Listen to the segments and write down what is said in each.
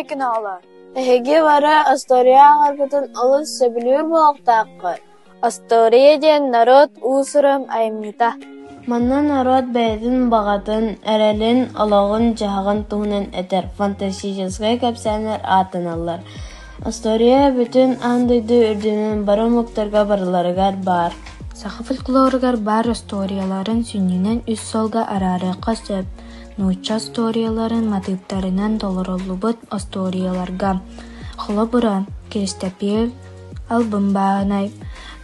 кіналар. Әхеге бара Астория ағарбытын олыс сөбілер болақтаққы. Астория ден народ ұсырым аймита. Манна народ бәйдін бағатын, әрәлін, олағын, жағын туғынан әтер, фантастическай кәпсәнер атын алар. Астория бүтін андайды үрдінің бары мұқтарға барыларығар бар. Сақы фольклорығар бар историяларын сүннінен үс солға арары қасып, нуча историяларын мотивтарынан долыролу бұд историяларға. Құлы бұра, Керестепел, Албын бағынай,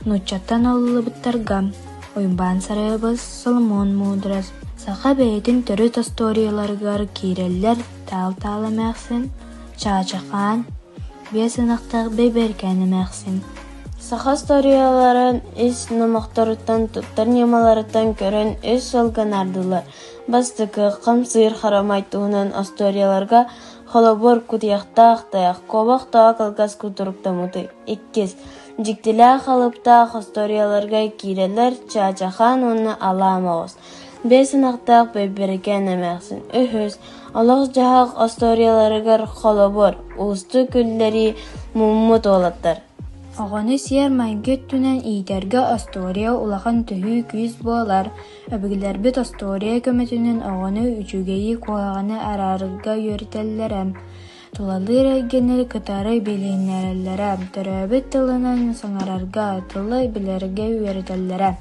нучаттан олылы бұттарға. Ойынбан сарайыбыз Соломон Мудрас. Сақа бәйдің түрі историяларығар кейреллер тал-талы мәқсін, Чачақан, бесінақтақ бейберкәні мәқсін. Сақа историяларын ис намақтарыттан туттар немаларыттан көрін өз солған ардылар. Бастықы қамсыр харамайтуынан историяларға холобор кудияқтақ-таяқ, қобақтақ алғас күтіріктамыды. 2. Жіктілі қалыптақ историяларға кейрелер Чачақан оны аламағыз. 5. Ақтақ бейберкен әмәқсін. 3. Алақ жағақ историяларығар холобор, ұсты күллері мұммыт олаттар. Оғаны сер майгет түнен итерге Астория улахан түхі күйіз болар. Өбігілер біт Астория көметінен оғаны үчігейі қоғаны арарыға өртеллерем. Тулалыр әйгенел кытары белейнереллерем. Түрәбіт тылынан саңарарға тылы білерге өртеллерем.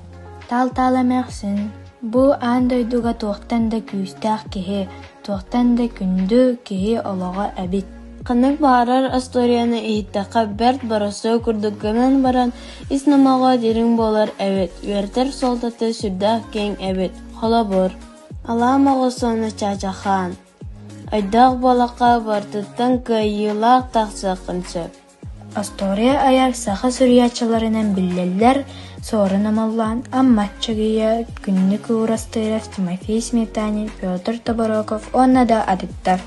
Тал-талы мәқсін. Бұ андойдуға тоқтан да күйістәқ кеге, тоқтан да күнді кеге олаға әбит. Қанық бағарар Асторияны иттаққа бәрт барысы күрдіккімен баран иснамаға дерің болар әбет. Вертер солтаты сүрдақ кең әбет. Холобор. Аламағы соны Чачақан. Айдақ балаққа бартыттан кайылақ тақсықын сөп. Астория аяр сақы сүриячыларынан білелер сорын амаллан, амматчығыя күнні куырастырев Тимофей Сметанин, Петр Табароков, онна да адыттар.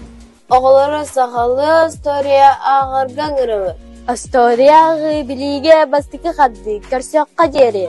Оғылары сақалы Астория ағырған ғырығы. Астория ағы біліге бастықы қадды, көрсеққа дері.